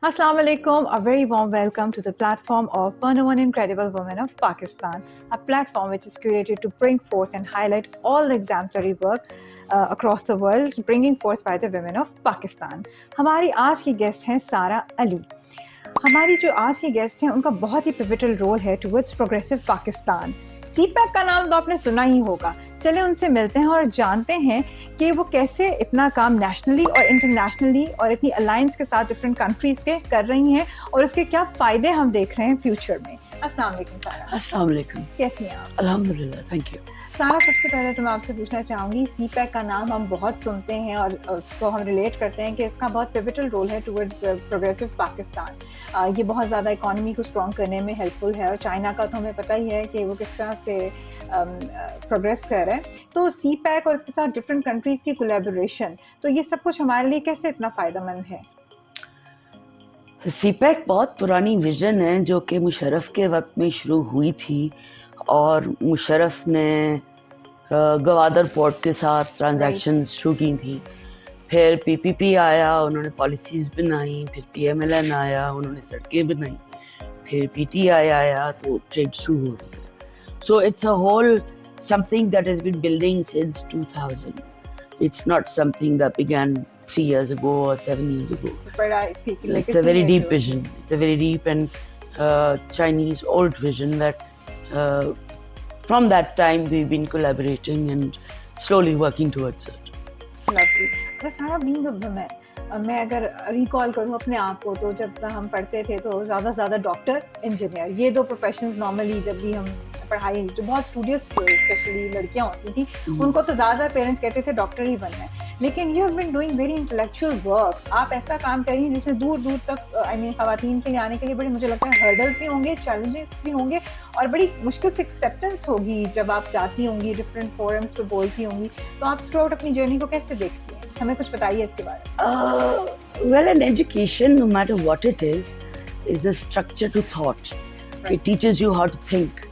Assalamu alaikum, a very warm welcome to the platform of 101 Incredible Women of Pakistan, a platform which is curated to bring forth and highlight all the exemplary work across the world, bringing forth by the women of Pakistan. हमारी आज की guest हैं सारा अली। हमारी जो आज की guest हैं उनका बहुत ही पिवटल रोल है टुवर्ड्स प्रोग्रेसिव पाकिस्तान। सीपैक का नाम तो आपने सुना ही होगा। चले उनसे मिलते हैं और जानते हैं कि वो कैसे इतना काम नेशनली और इंटरनेशनली और इतनी अलायंस के साथ डिफरेंट कंट्रीज के कर रही हैं और उसके क्या फ़ायदे हम देख रहे हैं फ्यूचर में। अस्सलाम वालेकुम सारा। अस्सलाम वालेकुम। कैसी हैं आप? अल्हम्दुलिल्लाह, थैंक यू। सारा, सबसे पहले तो मैं आपसे पूछना चाहूँगी, सीपैक का नाम हम बहुत सुनते हैं और उसको हम रिलेट करते हैं कि इसका बहुत पिवटल रोल है टुवर्ड्स प्रोग्रेसिव पाकिस्तान। ये बहुत ज़्यादा इकॉनमी को स्ट्रॉन्ग करने में हेल्पफुल है और चाइना का तो हमें पता ही है कि वो किस तरह से प्रोग्रेस कर रहे हैं। तो सीपैक और इसके साथ डिफरेंट कंट्रीज़ की कोलैबोरेशन, तो ये सब कुछ हमारे लिए कैसे इतना फ़ायदेमंद है? सीपैक बहुत पुरानी विज़न है जो कि मुशर्रफ के वक्त में शुरू हुई थी और मुशर्रफ ने गवादर पोर्ट के साथ ट्रांजैक्शंस शुरू की थी। फिर पीपीपी आया, उन्होंने पॉलिसीज़ बनाई, फिर पीएमएलएन आया, उन्होंने सड़कें बनाई, फिर पीटीआई आया तो ट्रेड शुरू हो रही है। So it's a whole something that has been building since 2000. It's not something that began 3 years ago or 7 years ago. It's a very deep vision. It's a very deep and Chinese old vision that from that time we've been collaborating and slowly working towards it. Lovely. सारा being a woman, मैं अगर recall करूँ अपने आप को तो जब हम पढ़ते थे तो ज़्यादा से ज़्यादा डॉक्टर, इंजीनियर, ये दो प्रोफेशंस नॉर्मली जब भी हम पढ़ाई, जो बहुत स्टूडियस थे स्पेशली लड़कियां होती थी, उनको तो ज़्यादा पेरेंट्स कहते थे डॉक्टर ही बनना है। लेकिन you have been doing very intellectual work. आप ऐसा काम कर रही हैं जिसमें दूर दूर तक आई मीन खवातीन के लिए आने के लिए बड़ी, मुझे लगता है, हर्डल्स भी होंगे, चैलेंजेस भी होंगे और बड़ी मुश्किल से एक्सेप्टेंस होगी जब आप जाती होंगी, डिफरेंट फोरम्स पे बोलती होंगी। तो आप थ्रू आउट अपनी जर्नी को कैसे देखती हैं? हमें कुछ बताइए इसके बारे में। Well, an education, no matter what it is a structure to thought. Right. It teaches you how to think.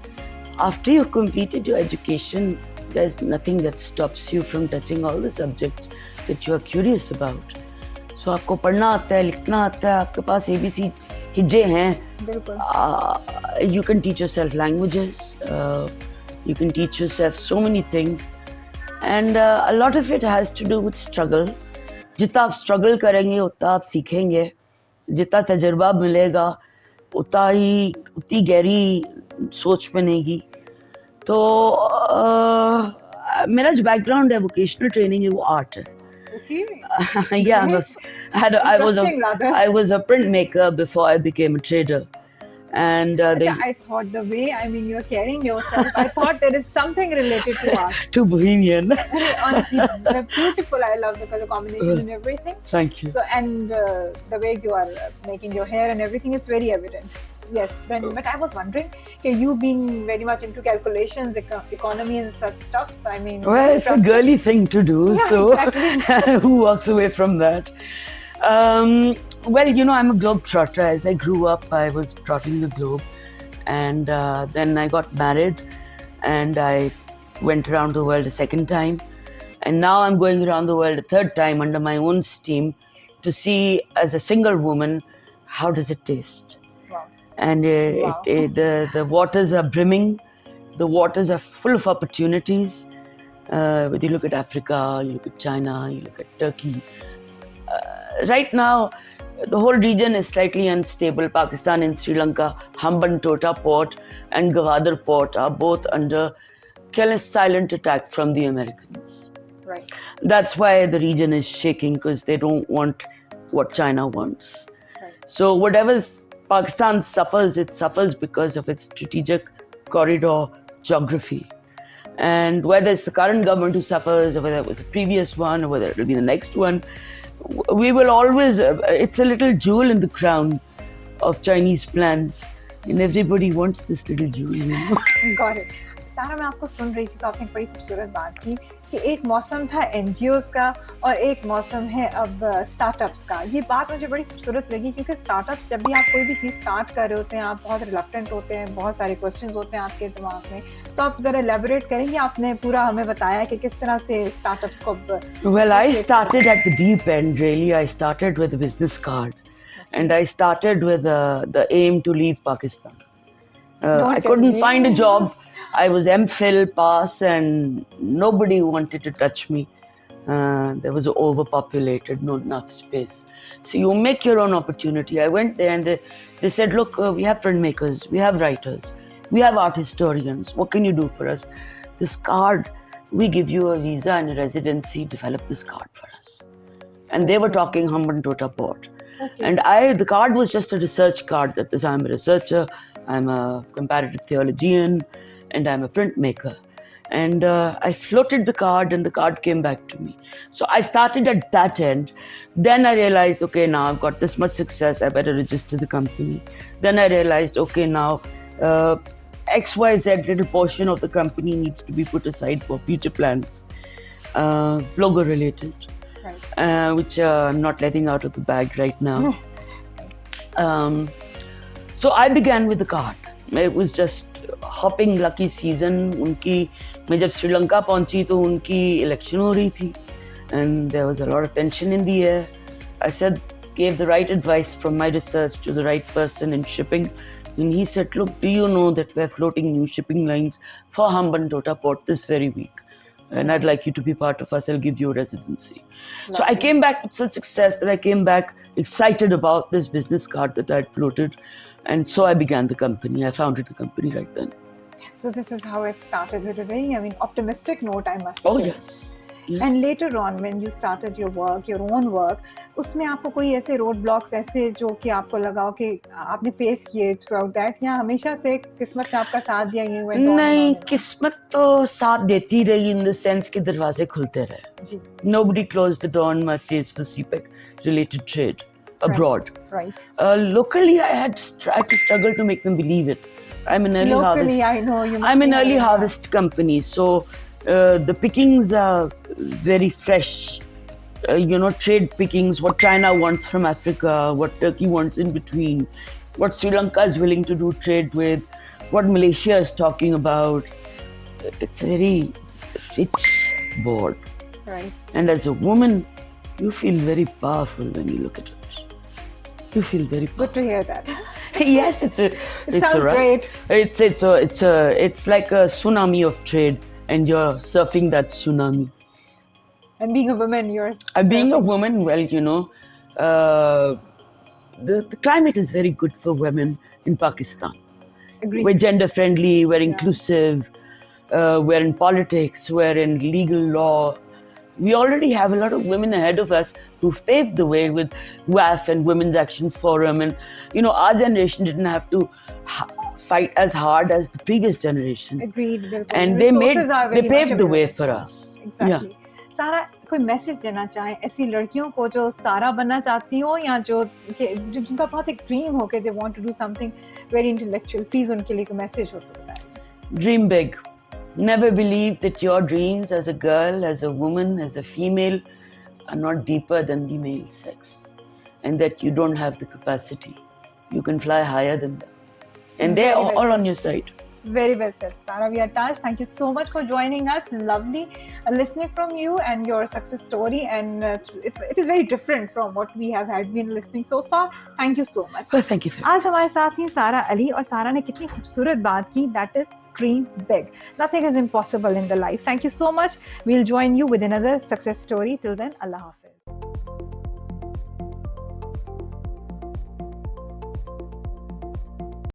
After you've completed your education, there's nothing that stops you from touching all the subjects that you are curious about. So आपको पढ़ना आता है, लिखना आता है, आपके पास ABC हिज्जे हैं। बिल्कुल। You can teach yourself languages. You can teach yourself so many things. And a lot of it has to do with struggle. जितना आप स्ट्रगल करेंगे उतना आप सीखेंगे, जितना तजुर्बा मिलेगा उतनी गहरी सोच बनेगी। तो मेरा जो बैकग्राउंड है वोकेशनल ट्रेनिंग है, वो आर्ट है। Yeah, I was a printmaker before I became a trader. And I thought the way, I mean, you're carrying yourself, I thought there is something related to art. Too bohemian. Honestly, they're beautiful. I love the color combination and everything. Thank you. So, and the way you are making your hair and everything, it's very evident. Yes, then, but I was wondering, you being very much into calculations, economy and such stuff, I mean... Well, it's a girly thing to do, yeah, so exactly. Who walks away from that? Well, you know, I'm a globetrotter. As I grew up, I was trotting the globe. And then I got married and I went around the world a second time. And now I'm going around the world a third time under my own steam to see, as a single woman, how does it taste? Wow. And wow. The waters are brimming. The waters are full of opportunities. Whether you look at Africa, you look at China, you look at Turkey. Right now, the whole region is slightly unstable. Pakistan and Sri Lanka, Hambantota port and Gwadar port are both under careless silent attack from the Americans. Right. That's why the region is shaking, because they don't want what China wants. Right. So whatever Pakistan suffers, it suffers because of its strategic corridor geography. And whether it's the current government who suffers, or whether it was the previous one, or whether it will be the next one, we will always, it's a little jewel in the crown of Chinese plans, and everybody wants this little jewel, you know. Got it. सारा, मैं आपको सुन रही थी तो आपने एक बड़ी खूबसूरत बात की कि एक मौसम था एनजीओज का और एक मौसम है अब स्टार्टअप्स का। ये बात मुझे बड़ी खूबसूरत लगी क्योंकि स्टार्टअप्स, जब भी आप कोई भी चीज़ स्टार्ट कर रहे होते हैं, आप बहुत रिलक्टेंट होते हैं, बहुत सारे क्वेश्चंस होते हैं आपके दिमाग में। तो आप ज़रा एलैबोरेट करेंगे? आपने पूरा हमें बताया कि किस तरह से स्टार्टअप्स को... Well, I started at the deep end, really. I started with a business card. and I started with the aim to leave Pakistan. Don't I tell couldn't me. find a job. I was MPhil pass, and nobody wanted to touch me. There was overpopulated, not enough space. So you make your own opportunity. I went there, and they said, look, we have printmakers, we have writers, we have art historians. What can you do for us? This card, we give you a visa and a residency. Develop this card for us. And they were talking Hambantota port. Okay. And the card was just a research card that says I'm a researcher, I'm a comparative theologian, and I'm a printmaker. And I floated the card, and the card came back to me. So I started at that end. Then I realized, okay, now I've got this much success, I better register the company. Then I realized, okay, now XYZ little portion of the company needs to be put aside for future plans, blogger related. Right. Which I'm not letting out of the bag right now. So I began with the card. It was just hopping lucky season. मैं जब श्रीलंका पहुंची तो उनकी election हो रही थी, and there was a lot of tension in the air. I gave the right advice from my research to the right person in shipping, and he said, look, do you know that we're floating new shipping lines for Hambantota port this very week? And I'd like you to be part of us. I'll give you a residency. Lovely. So I came back with such success that I came back excited about this business card that I'd floated. And so I began the company. I founded the company right then. So this is how it started with a very, optimistic note, I must say. Oh, yes. Yes. And later on, when you started your work, your own work, उसमें आपको कोई ऐसे road blocks ऐसे जो कि आपको लगा हो कि आपने फेस किए थ्रूआउट दैट, या हमेशा से किस्मत ने आपका साथ दिया? ये नहीं, किस्मत तो साथ देती रही इन द सेंस कि दरवाजे खुलते रहे. जी. Nobody closed the door on my face for CPEC related trade abroad. Right. Locally, I had tried to struggle to make them believe it. I'm an early harvest. Locally, I know you. I'm an early harvest company, so the pickings are very fresh. Trade pickings, what China wants from Africa, what Turkey wants in between, what Sri Lanka is willing to do trade with, what Malaysia is talking about. It's a very rich board. Right. And as a woman, you feel very powerful when you look at it. You feel very powerful. Good to hear that. Yes, it sounds great. It's like a tsunami of trade, and you're surfing that tsunami. And being a woman, you're being a woman, well, the climate is very good for women in Pakistan. Agreed. We're gender friendly, we're inclusive, we're in politics, we're in legal law. We already have a lot of women ahead of us who've paved the way with WAF and Women's Action Forum. And, our generation didn't have to fight as hard as the previous generation. Agreed. And they paved the way for us. Exactly. Yeah. सारा कोई message देना चाहें ऐसी लड़कियों को जो सारा बनना चाहती हो, या जो जिनका बहुत एक ड्रीम हो कि they want to do something very intellectual, please उनके लिए कोई मैसेज हो तो बताएं. Dream big. Never believe that your dreams as a girl, as a woman, as a female are not deeper than the male sex, and that you don't have the capacity. You can fly higher than them, and they're all on your side. Very well said, Sara. We are touched. Thank you so much for joining us. Lovely listening from you and your success story, and it is very different from what we have had been listening so far. Thank you so much. Well, thank you. आज हमारे साथ ही सारा अली, और सारा ने कितनी खूबसूरत बात की. That is dream big. Nothing is impossible in the life. Thank you so much. We'll join you with another success story. Till then, Allah Hafiz.